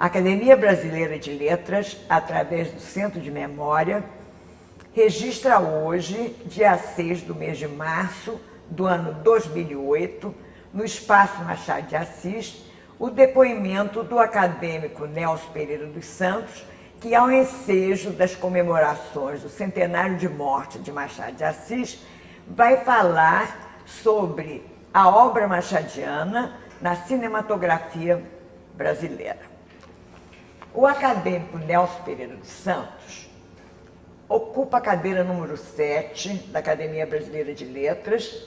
A Academia Brasileira de Letras, através do Centro de Memória, registra hoje, dia 6 do mês de março do ano 2008, no Espaço Machado de Assis, o depoimento do acadêmico Nelson Pereira dos Santos, que, ao ensejo das comemorações do centenário de morte de Machado de Assis, vai falar sobre a obra machadiana na cinematografia brasileira. O acadêmico Nelson Pereira dos Santos ocupa a cadeira número 7 da Academia Brasileira de Letras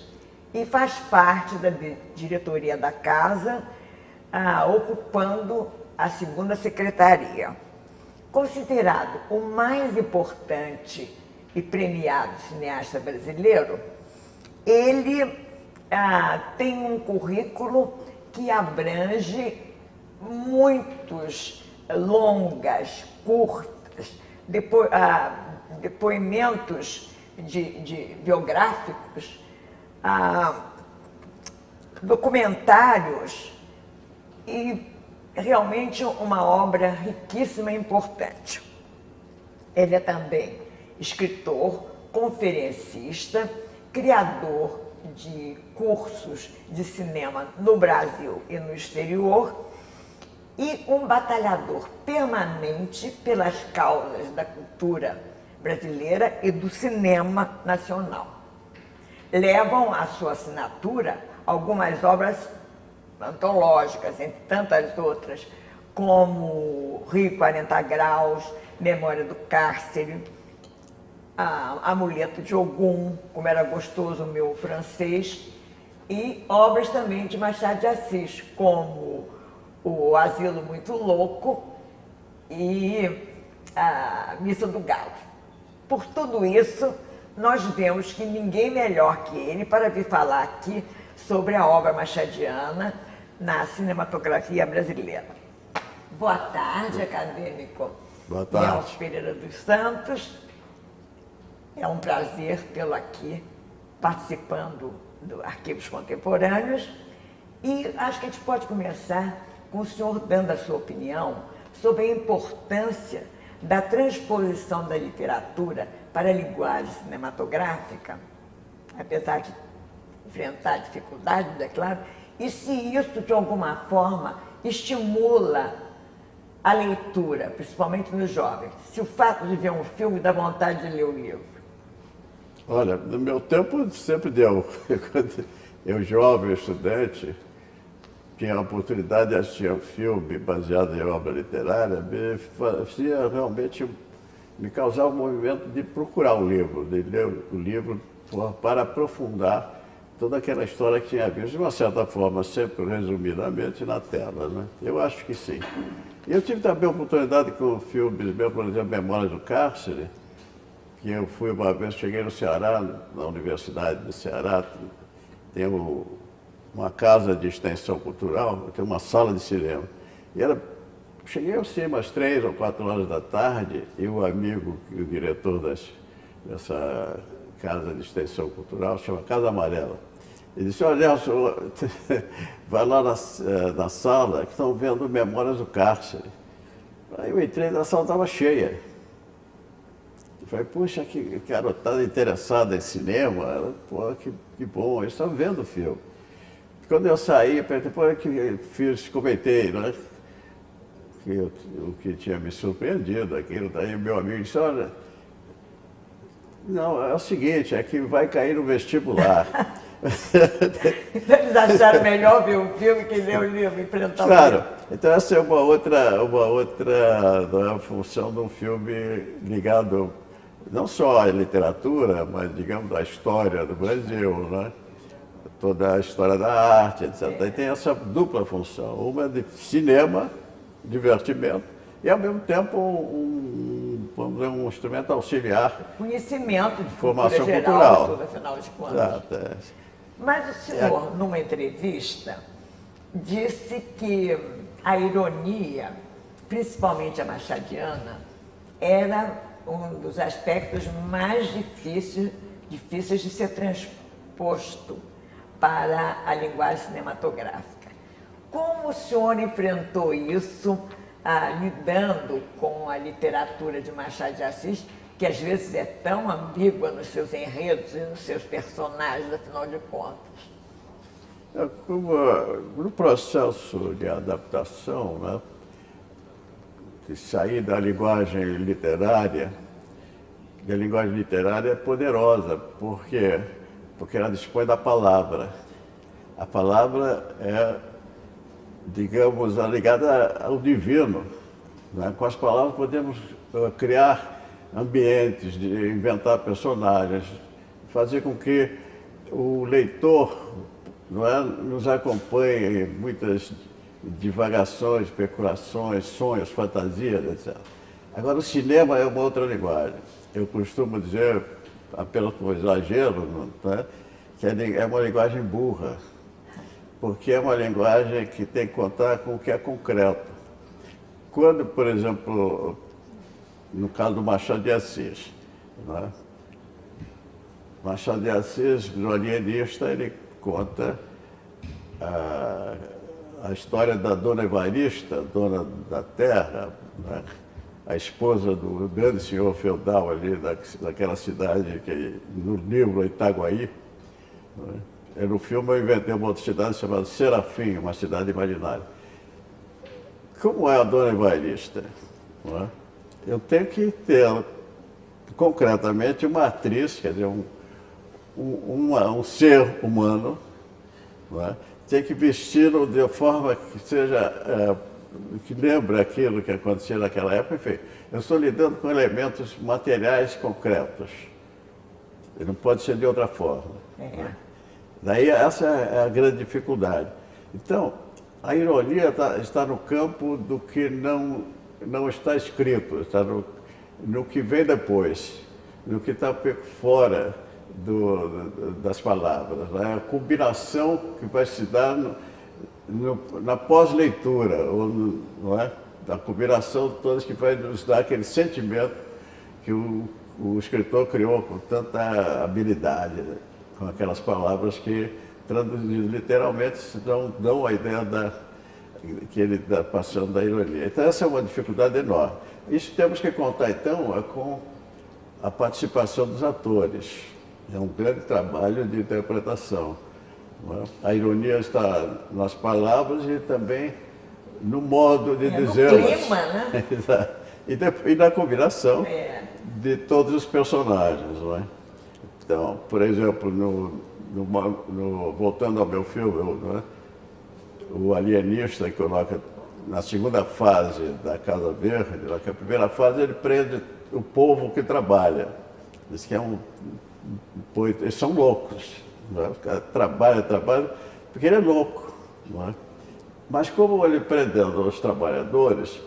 e faz parte da diretoria da casa, ocupando a 2ª secretaria. Considerado o mais importante e premiado cineasta brasileiro, ele tem um currículo que abrange muitos longas, curtas, depoimentos biográficos, documentários e realmente uma obra riquíssima e importante. Ele é também escritor, conferencista, criador de cursos de cinema no Brasil e no exterior e um batalhador permanente pelas causas da cultura brasileira e do cinema nacional. Levam à sua assinatura algumas obras antológicas, entre tantas outras, como Rio 40 Graus, Memória do Cárcere, Amuleto de Ogum, Como Era Gostoso o Meu Francês, e obras também de Machado de Assis, como O Asilo Muito Louco e a Missa do Galo. Por tudo isso, nós vemos que ninguém melhor que ele para vir falar aqui sobre a obra machadiana na cinematografia brasileira. Boa tarde, acadêmico. Boa tarde. Nelson Pereira dos Santos. É um prazer tê-lo aqui participando do Arquivos Contemporâneos. E acho que a gente pode começar com o senhor dando a sua opinião sobre a importância da transposição da literatura para a linguagem cinematográfica, apesar de enfrentar dificuldades, é claro, e se isso, de alguma forma, estimula a leitura, principalmente nos jovens, se o fato de ver um filme dá vontade de ler o livro. Olha, no meu tempo sempre deu. Quando eu, jovem, estudante, tinha a oportunidade de assistir um filme baseado em obra literária, me fazia realmente, me causava um movimento de procurar o livro, de ler o livro para aprofundar toda aquela história que tinha visto, de uma certa forma, sempre resumidamente, na tela, né? Eu acho que sim. E eu tive também a oportunidade com filmes, por exemplo, Memórias do Cárcere, que eu fui uma vez, cheguei no Ceará, na Universidade do Ceará, tem uma casa de extensão cultural, tem uma sala de cinema. E cheguei assim umas 3 ou 4 horas da tarde, e o amigo, o diretor dessa casa de extensão cultural, chama Casa Amarela. Ele disse: olha, Nelson, vai lá na sala, que estão vendo Memórias do Cárcere. Aí eu entrei, na sala estava cheia. Eu falei: puxa, que garotada interessada em cinema. Ela, pô, que bom, eles estão vendo o filme. Quando eu saí, depois que comentei, né, o que tinha me surpreendido, aquilo daí, meu amigo disse: olha, não, é o seguinte, é que vai cair no vestibular. Então eles acharam melhor ver o filme que ler o livro, enfrentar o livro. Claro, então essa é uma outra função de um filme ligado não só à literatura, mas, digamos, à história do Brasil, né? Toda a história da arte, etc. E tem essa dupla função, uma de cinema, divertimento, e ao mesmo tempo um instrumento auxiliar. Conhecimento de formação cultura cultural. geral, tudo, afinal de contas. Exato. Mas o senhor, numa entrevista, disse que a ironia, principalmente a machadiana, era um dos aspectos mais difíceis de ser transposto para a linguagem cinematográfica. Como o senhor enfrentou isso lidando com a literatura de Machado de Assis, que às vezes é tão ambígua nos seus enredos e nos seus personagens, afinal de contas. No processo de adaptação, né, de sair da linguagem literária, a linguagem literária é poderosa, porque ela dispõe da palavra. A palavra é, digamos, ligada ao divino. Né? Com as palavras podemos criar ambientes, inventar personagens, fazer com que o leitor, não é, nos acompanhe em muitas divagações, especulações, sonhos, fantasias, etc. Agora, o cinema é uma outra linguagem. Eu costumo dizer, apenas por exagero, né, que é uma linguagem burra, porque é uma linguagem que tem que contar com o que é concreto. Quando, por exemplo, no caso do Machado de Assis, né, Machado de Assis, no Alienista, ele conta a história da Dona Evarista, dona da terra, né, a esposa do grande senhor feudal ali daquela cidade, que no livro Itaguaí. Né, no filme eu inventei uma outra cidade chamada Serafim, uma cidade imaginária. Como é a Dona Evarista? Né, eu tenho que ter, concretamente, uma atriz, quer dizer, um ser humano, né, tem que vesti-lo de forma que seja, que lembre aquilo que acontecia naquela época. Enfim, eu estou lidando com elementos materiais concretos. Ele não pode ser de outra forma. Né? Daí essa é a grande dificuldade. Então, a ironia está no campo do que não está escrito, está no que vem depois, no que está fora das palavras, né? A combinação que vai se dar na pós-leitura, não é? A combinação de todas que vai nos dar aquele sentimento que o escritor criou com tanta habilidade, né? Com aquelas palavras que, traduzidas literalmente, dão a ideia que ele está passando da ironia. Então essa é uma dificuldade enorme. Isso temos que contar, então, com a participação dos atores. É um grande trabalho de interpretação. A ironia está nas palavras e também no modo de dizê-las. No clima, né? E na combinação de todos os personagens. Não é? Então, por exemplo, voltando ao meu filme, não é? O Alienista, que coloca na segunda fase da Casa Verde, na primeira fase ele prende o povo que trabalha. Diz que eles são loucos. Não é? O cara trabalha, porque ele é louco. Não é? Mas como ele prendendo os trabalhadores,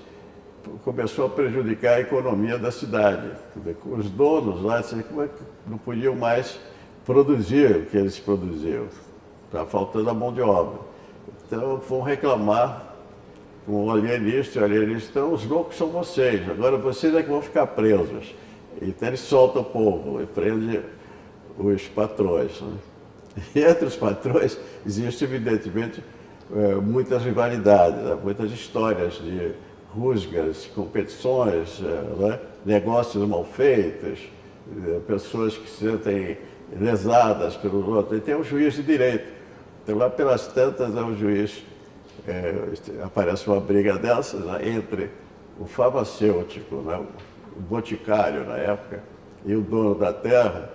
começou a prejudicar a economia da cidade. Os donos lá não podiam mais produzir o que eles produziam. Está faltando a mão de obra. Então vão reclamar com o alienista, então os loucos são vocês, agora vocês é que vão ficar presos. Então ele solta o povo e prende os patrões. Né? E entre os patrões existe, evidentemente, muitas rivalidades, né? Muitas histórias de rusgas, competições, né? Negócios mal feitos, pessoas que se sentem lesadas pelos outros. E tem um juiz de direito. Então, lá pelas tantas, o juiz, aparece uma briga dessas, né? Entre o farmacêutico, né? O boticário na época, e o dono da terra.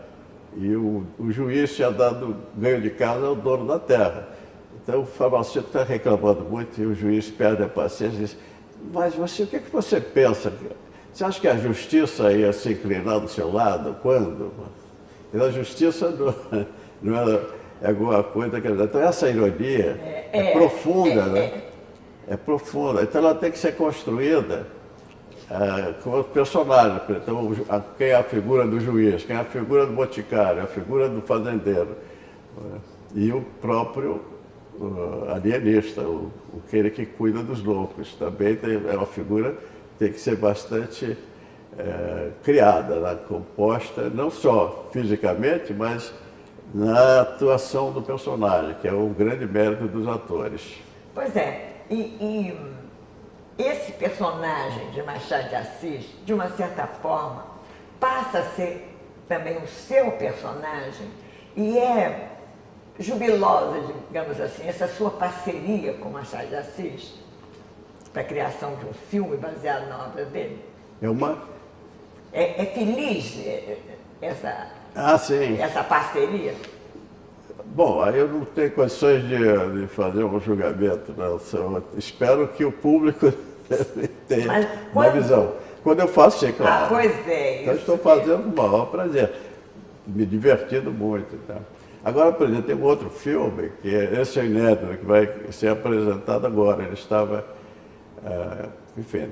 E o juiz tinha dado ganho de causa ao dono da terra. Então o farmacêutico está reclamando muito e o juiz perde a paciência e diz: mas o que você pensa? Você acha que a justiça ia se inclinar do seu lado? Quando? E a justiça não é alguma coisa que... Então essa ironia é profunda, né? É profunda. Então ela tem que ser construída com os personagens. Então, quem é a figura do juiz, quem é a figura do boticário, a figura do fazendeiro. E o próprio alienista, aquele que cuida dos loucos. Também é uma figura que tem que ser bastante criada, né? Composta, não só fisicamente, mas na atuação do personagem, que é o grande mérito dos atores. Pois é, e esse personagem de Machado de Assis, de uma certa forma, passa a ser também o seu personagem e é jubilosa, digamos assim, essa sua parceria com Machado de Assis para a criação de um filme baseado na obra dele? É uma... É feliz sim. essa parceria? Bom, aí eu não tenho condições de fazer um julgamento, não. Espero que o público tenha uma visão. Quando eu faço, sei, claro. Pois é. Então, estou fazendo com o maior prazer, me divertindo muito. Tá? Agora, por exemplo, tem um outro filme, que esse é inédito, que vai ser apresentado agora. Ele estava, enfim,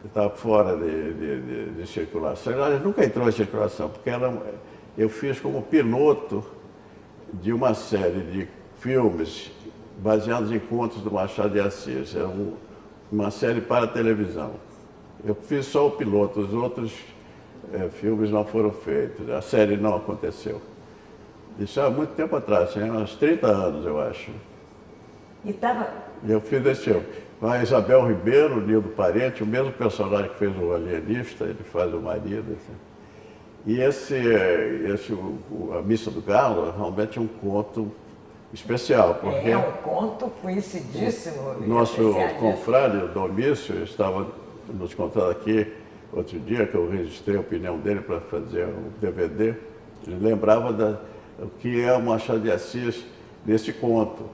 estava fora de circulação. Ele nunca entrou em circulação, porque eu fiz como piloto de uma série de filmes baseados em contos do Machado de Assis. É uma série para televisão. Eu fiz só o piloto, os outros filmes não foram feitos, a série não aconteceu. Isso há muito tempo atrás, tinha uns 30 anos, eu acho. Eu fiz esse filme. Com a Isabel Ribeiro, o Nildo Parente, o mesmo personagem que fez o alienista, ele faz o marido. Assim. E a Missa do Galo, realmente é um conto especial. Porque é um conto conhecidíssimo. Nosso confrade, o Domício, estava nos contando aqui outro dia, que eu registrei a opinião dele para fazer um DVD. Ele lembrava o que é o Machado de Assis nesse conto.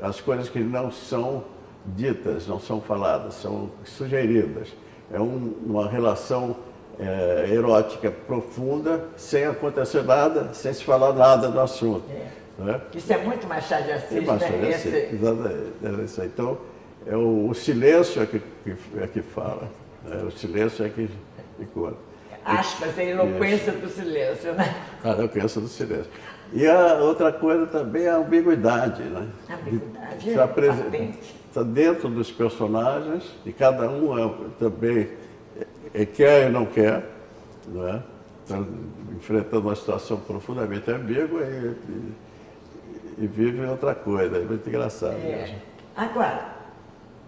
As coisas que não são ditas, não são faladas, são sugeridas. É uma relação erótica profunda, sem acontecer nada, sem se falar nada do assunto. Né? Isso é muito Machado de Assis, Machado de Assis, exatamente. Então, o silêncio é que fala, né? O silêncio é que conta. Aspas, a eloquência do silêncio, né? A eloquência do silêncio. E a outra coisa também é a ambiguidade, né? A ambiguidade está dentro dos personagens, e cada um também quer e não quer, não é? Está enfrentando uma situação profundamente ambígua e vive outra coisa, é muito engraçado mesmo. Agora,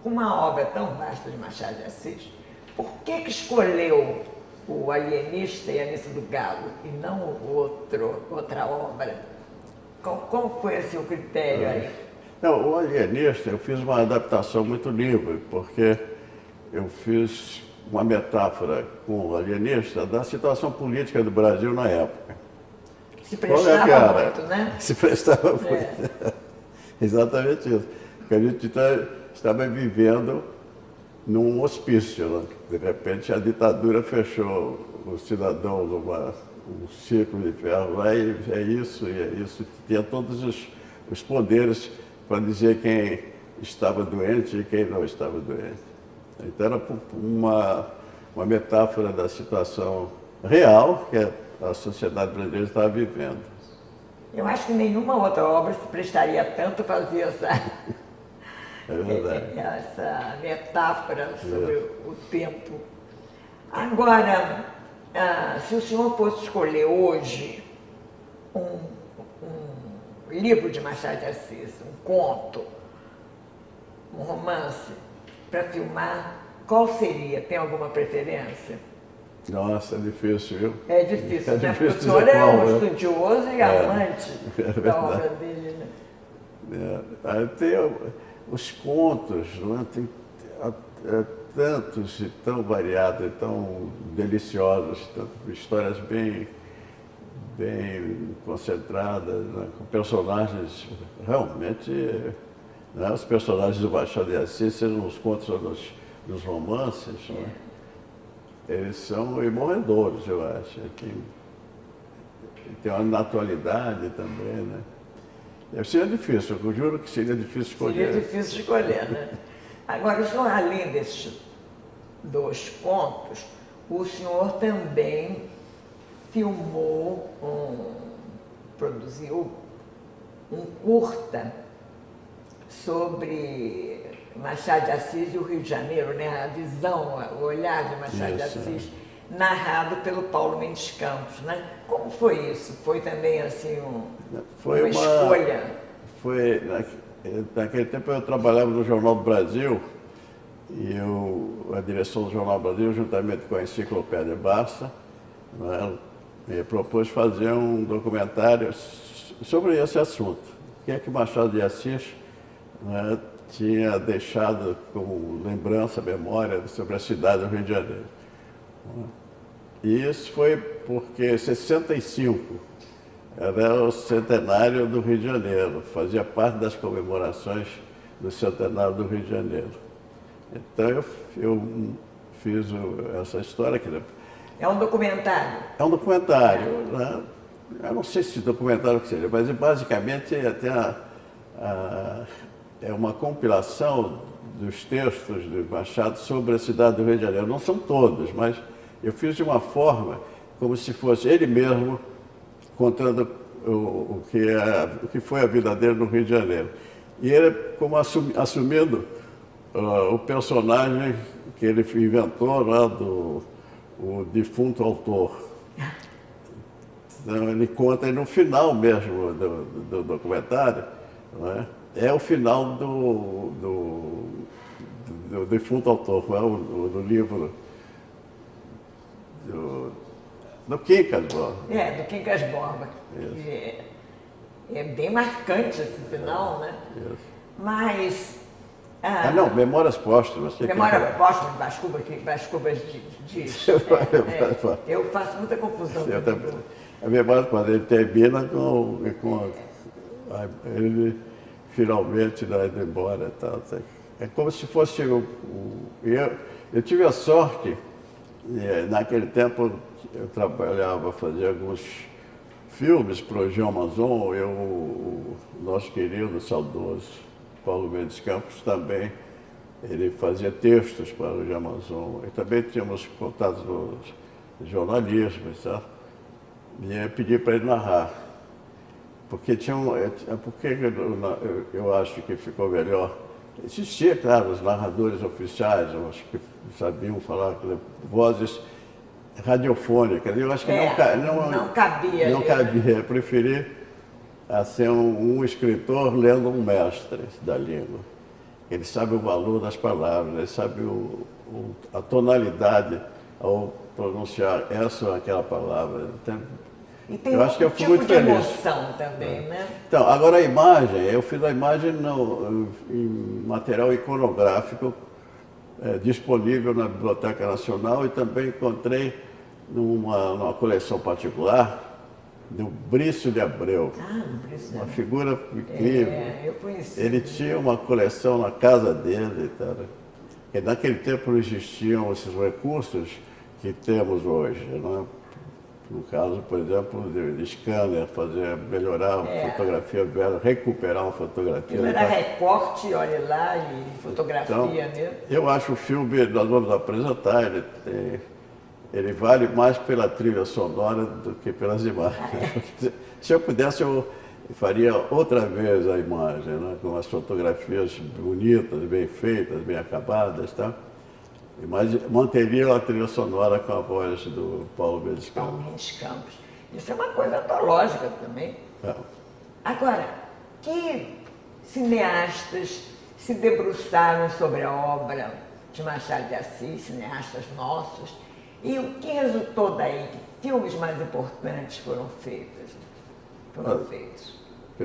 uma obra tão vasta de Machado de Assis, por que escolheu o Alienista e a Missa do Galo e não outra obra? Qual foi assim, o critério aí? Não, o Alienista, eu fiz uma adaptação muito livre, porque eu fiz uma metáfora com o Alienista da situação política do Brasil na época. Se prestava muito, né? Se prestava muito. Exatamente isso. Porque a gente estava vivendo num hospício, né? De repente a ditadura fechou o cidadão um círculo de ferro lá e é isso. Tinha todos os poderes para dizer quem estava doente e quem não estava doente. Então era uma metáfora da situação real que a sociedade brasileira estava vivendo. Eu acho que nenhuma outra obra se prestaria tanto a fazer essa metáfora sobre o tempo. Agora, se o senhor fosse escolher hoje um livro de Machado de Assis, um conto, um romance, para filmar, qual seria? Tem alguma preferência? Nossa, é difícil, viu? É difícil, né? Porque o senhor é um estudioso e amante da obra dele, né? Tem os contos, não é? Tem tantos e tão variados, e tão deliciosos, histórias bem concentradas, né? Com personagens realmente... Né? Os personagens do Machado de Assis, sejam nos contos ou nos romances, né? Eles são imorredores, eu acho. Tem uma naturalidade também, né? Seria difícil, eu juro que seria difícil escolher. Seria difícil escolher, né? Agora, o senhor, além desses 2 contos, o senhor também filmou, produziu um curta sobre Machado de Assis e o Rio de Janeiro, né? A visão, o olhar de Machado de Assis, narrado pelo Paulo Mendes Campos, né? Como foi isso? Foi também assim uma escolha? Naquele tempo eu trabalhava no Jornal do Brasil a direção do Jornal Brasil, juntamente com a Enciclopédia Barça, né, me propôs fazer um documentário sobre esse assunto. O que é que Machado de Assis, né, tinha deixado como lembrança, memória sobre a cidade do Rio de Janeiro. E isso foi porque 65 era o centenário do Rio de Janeiro, fazia parte das comemorações do centenário do Rio de Janeiro. Então eu fiz essa história. É um documentário? É um documentário, né? Eu não sei se documentário que seja, mas basicamente é uma compilação dos textos do Machado sobre a cidade do Rio de Janeiro. Não são todos, mas eu fiz de uma forma como se fosse ele mesmo contando o que foi a vida dele no Rio de Janeiro. E ele como assumindo o personagem que ele inventou lá o defunto autor. Então, ele conta no final mesmo do documentário, né? É o final do defunto autor, do livro do Quincas Borba. Do Quincas Borba. É bem marcante esse final, né? Isso. Mas... não, Memórias Póstumas. Memórias Póstumas, Brás Cubas diz. Eu faço muita confusão. Eu também. A Memória Póstuma, ele termina com ele finalmente indo embora. Tal. É como se fosse... Eu tive a sorte, naquele tempo eu trabalhava, fazia alguns filmes para o Jean Mazon, o nosso querido, saudoso Paulo Mendes Campos também, ele fazia textos para o Jean Mazon. E também tínhamos contatos no jornalismo, sabe? E eu pedi para ele narrar. Porque eu acho que ficou melhor. Existia, claro, os narradores oficiais, eu acho que sabiam falar vozes radiofônicas. Eu acho que não cabia. Não cabia. Eu preferi ser um escritor lendo um mestre da língua. Ele sabe o valor das palavras, ele sabe a tonalidade ao pronunciar essa ou aquela palavra. Então, e tem eu acho que eu fui muito de feliz. Emoção também, né? Então, agora a imagem, eu fiz a imagem em material iconográfico disponível na Biblioteca Nacional e também encontrei numa coleção particular do Brício de Abreu. Brício. Uma figura incrível. Eu conheci. Ele tinha uma coleção na casa dele. E naquele tempo não existiam esses recursos que temos hoje, não é? No caso, por exemplo, de scanner, melhorar a fotografia velha, recuperar uma fotografia. Ele era recorte, olha lá, e fotografia então, mesmo. Eu acho o filme, nós vamos apresentar, ele vale mais pela trilha sonora do que pelas imagens. Se eu pudesse, eu faria outra vez a imagem, né? Com as fotografias bonitas, bem feitas, bem acabadas, tá? Mas manteria a trilha sonora com a voz do Paulo Mendes Campos. Paulo Mendes Campos. Isso é uma coisa antológica também. Agora, que cineastas se debruçaram sobre a obra de Machado de Assis, cineastas nossos, e o que resultou daí? Que filmes mais importantes foram feitos?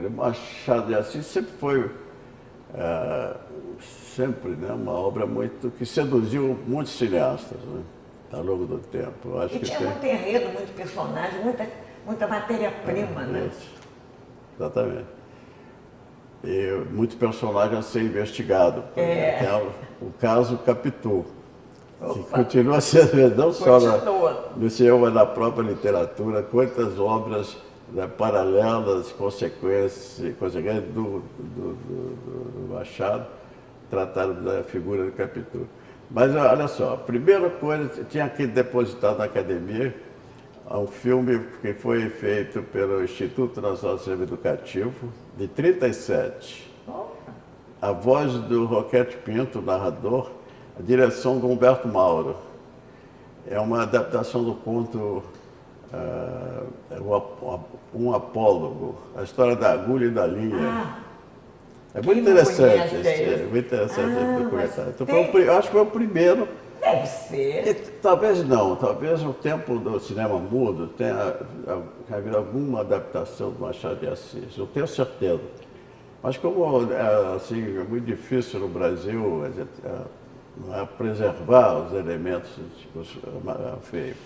Machado de Assis sempre foi né, uma obra que seduziu muitos cineastas, né, ao longo do tempo. Acho que tinha muito enredo, muito personagem, muita matéria-prima, né? Isso. Exatamente. E muito personagem a ser investigado. O caso Capitu, que continua sendo, não só no cinema, mas na própria literatura, quantas obras, né, paralelas, consequências do Machado, trataram da figura do Capitu. Mas olha só, a primeira coisa, tinha que depositar na academia um filme que foi feito pelo Instituto Nacional de Cinema Educativo, de 1937. A voz do Roquete Pinto, narrador, a direção do Humberto Mauro. É uma adaptação do conto Um Apólogo, a história da agulha e da linha. É muito Quem não interessante, conhece é muito interessante esse documentário. Então, tem- eu acho que foi o primeiro. Deve ser. E talvez não, talvez no tempo do cinema mudo tenha havido alguma adaptação do Machado de Assis, eu tenho certeza. Mas como assim, é muito difícil no Brasil preservar os elementos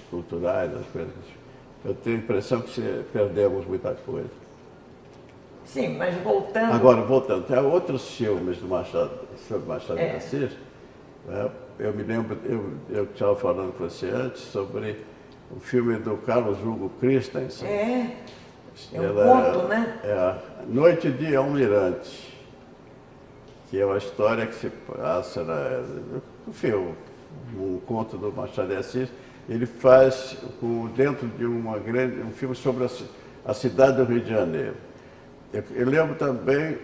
culturais, as coisas, eu tenho a impressão que perdemos muita coisa. Sim, mas voltando. Agora, voltando, tem outros filmes do Machado, sobre Machado de Assis, né? Eu me lembro, eu estava falando com você antes sobre o filme do Carlos Hugo Christensen. É um conto, né? Noite de Almirante, que é uma história que se passa, enfim, um conto do Machado de Assis. Ele faz dentro de um filme sobre a cidade do Rio de Janeiro. Eu lembro também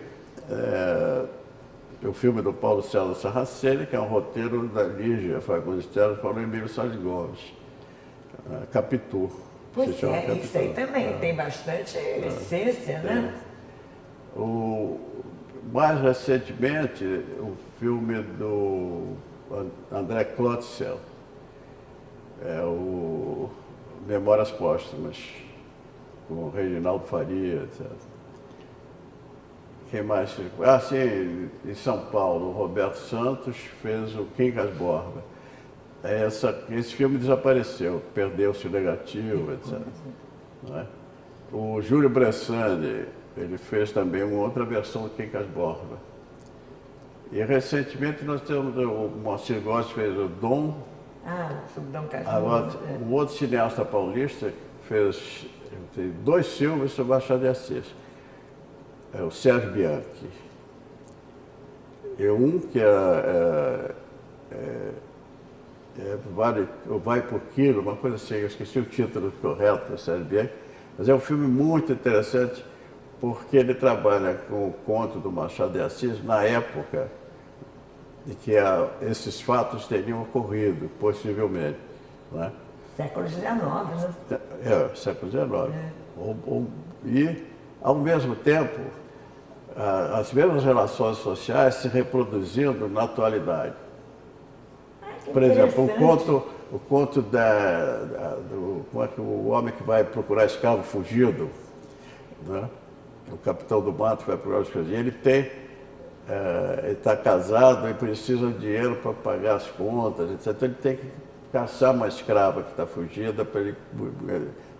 o filme do Paulo César Sarraceni, que é um roteiro da Lígia Fagundes Teles, Paulo Emílio Salles Gomes, Capitu. Pois é, isso aí também tem bastante essência, né? Mais recentemente, o filme do André Klotzel, o Memórias Póstumas, com o Reginaldo Faria, etc. Quem mais? Sim, em São Paulo, o Roberto Santos fez o Quincas Borba. Esse filme desapareceu, perdeu-se o negativo, etc. Não é? O Júlio Bressani, ele fez também uma outra versão do Quincas Borba. E recentemente nós temos, o Moacir Góes fez o Dom. Sobre Dom Agora, Casmurro. um outro cineasta paulista fez dois filmes sobre Machado de Assis. É o Sérgio Bianchi. E um que Vai por Quilo, uma coisa assim, eu esqueci o título correto do Sérgio Bianchi, mas é um filme muito interessante porque ele trabalha com o conto do Machado de Assis na época de que esses fatos teriam ocorrido, possivelmente. Né? Século XIX, né? Século XIX. E, ao mesmo tempo, as mesmas relações sociais se reproduzindo na atualidade. Por exemplo, o conto como é que o homem que vai procurar escravo fugido, né? O capitão do mato vai procurar escravo fugido, ele está casado e precisa de dinheiro para pagar as contas, etc. Então ele tem que caçar uma escrava que está fugida para ele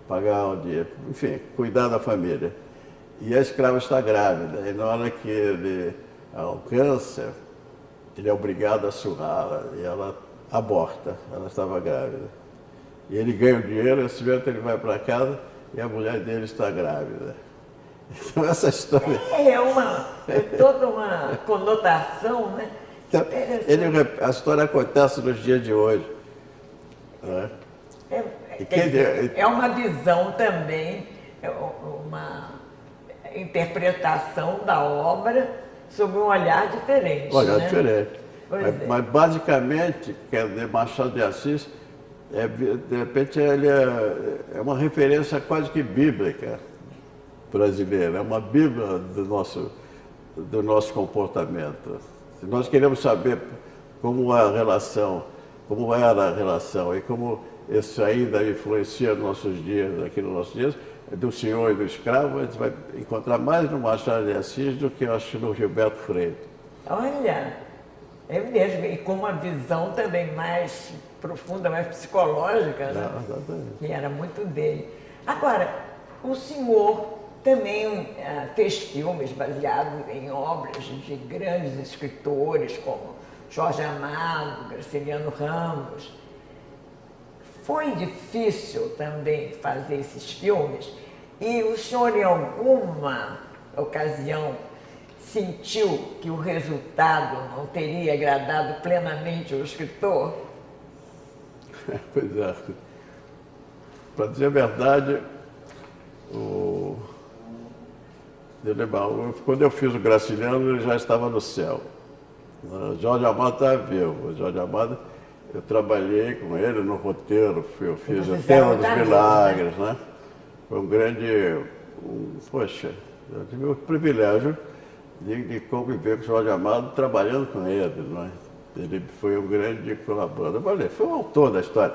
pagar o dinheiro, enfim, cuidar da família. E a escrava está grávida, e na hora que ele alcança, ele é obrigado a surrá-la, e ela aborta, ela estava grávida. E ele ganha o dinheiro, esse momento ele vai para casa e a mulher dele está grávida. Então essa história... É toda uma conotação, né? Então, a história acontece nos dias de hoje. Né? É uma visão também, uma interpretação da obra sob um olhar diferente. Diferente. Mas basicamente, quer dizer, Machado de Assis, de repente, ele é uma referência quase que bíblica brasileira, é uma bíblia do nosso comportamento. Se nós queremos saber como era a relação e como isso ainda influencia aqui nos nossos dias, do senhor e do escravo, a gente vai encontrar mais no Machado de Assis do que eu acho no Gilberto Freire. Olha, é mesmo, e com uma visão também mais profunda, mais psicológica, né? Que era muito dele. Agora, o senhor também fez filmes baseados em obras de grandes escritores como Jorge Amado, Graciliano Ramos. Foi difícil também fazer esses filmes e o senhor, em alguma ocasião, sentiu que o resultado não teria agradado plenamente o escritor? Pois é. Para dizer a verdade, quando eu fiz o Graciliano, ele já estava no céu. O Jorge Amado estava vivo. O Jorge Amado, eu trabalhei com ele no roteiro, eu fiz o Tema dos Milagres, né? Foi um grande... Poxa, eu tive o privilégio de conviver com o Jorge Amado, trabalhando com ele, não é? Ele foi um grande colaborador, ele foi o autor da história.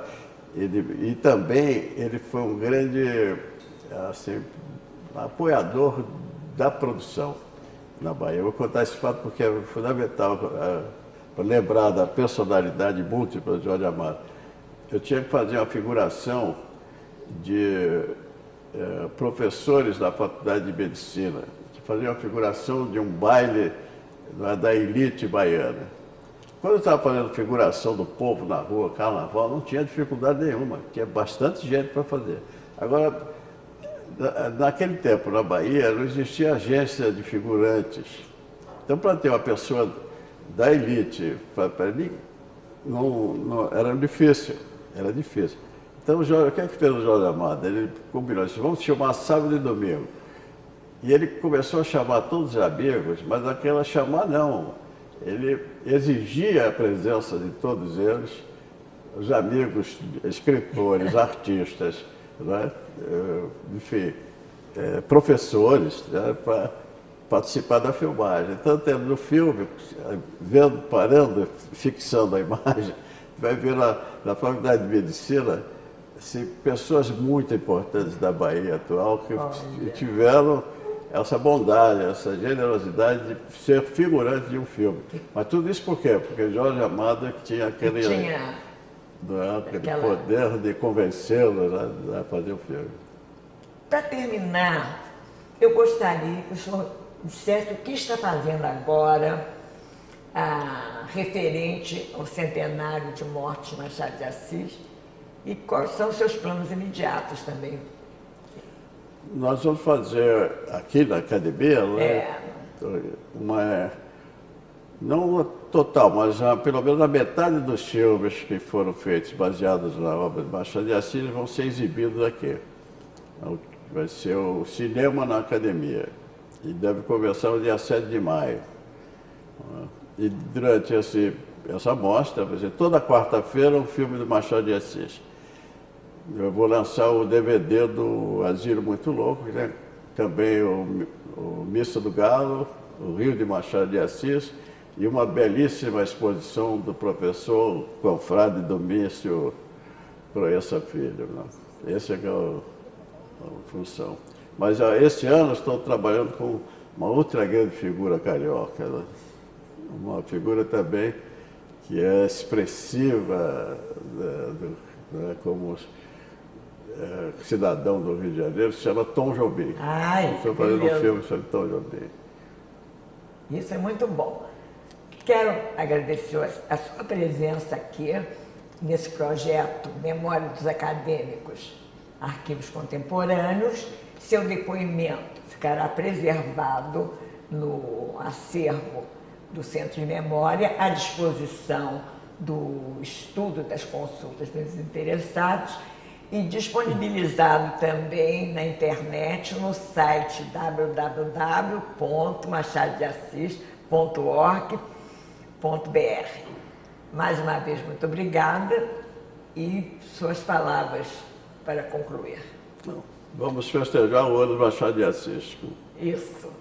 E também ele foi um grande assim, apoiador da produção na Bahia. Eu vou contar esse fato porque é fundamental para lembrar da personalidade múltipla de Jorge Amado. Eu tinha que fazer uma figuração de professores da Faculdade de Medicina, que faziam uma figuração de um baile da elite baiana. Quando eu estava fazendo figuração do povo na rua, carnaval, não tinha dificuldade nenhuma, tinha bastante gente para fazer. Agora, naquele tempo, na Bahia, não existia agência de figurantes. Então, para ter uma pessoa da elite, era difícil, era difícil. Então, o que é que fez o Jorge Amado? Ele combinou, disse, vamos chamar sábado e domingo. E ele começou a chamar todos os amigos, mas aquela chamar não. Ele exigia a presença de todos eles, os amigos, escritores, artistas, né? Enfim, professores, né? Para participar da filmagem. Então, no filme, parando, fixando a imagem, vai ver na Faculdade de Medicina pessoas muito importantes da Bahia atual que tiveram essa bondade, essa generosidade de ser figurante de um filme. Mas tudo isso por quê? Porque Jorge Amado tinha aquele poder de convencê-los a fazer o filme. Para terminar, eu gostaria que o senhor dissesse o que está fazendo agora referente ao centenário de morte de Machado de Assis e quais são os seus planos imediatos também. Nós vamos fazer aqui na academia, né, não uma total, mas pelo menos a metade dos filmes que foram feitos baseados na obra de Machado de Assis vão ser exibidos aqui. Vai ser o cinema na academia e deve começar no dia 7 de maio. E durante essa mostra, vai ser toda quarta-feira um filme do Machado de Assis. Eu vou lançar o DVD do Asilo Muito Louco, né? Também o Missa do Galo, o Rio de Machado de Assis e uma belíssima exposição do professor confrade Domício Proença Filho. Né? Esse é que é a função. Mas esse ano estou trabalhando com uma outra grande figura carioca, né? Uma figura também que é expressiva, né, como cidadão do Rio de Janeiro, se chama Tom Jobim. Estou fazendo um filme sobre Tom Jobim. Isso é muito bom. Quero agradecer a sua presença aqui nesse projeto Memória dos Acadêmicos, Arquivos Contemporâneos. Seu depoimento ficará preservado no acervo do Centro de Memória, à disposição do estudo das consultas dos interessados e disponibilizado também na internet no site www.machadodeassis.org.br. Mais uma vez, muito obrigada e suas palavras para concluir. Vamos festejar o ano do Machado de Assis. Isso.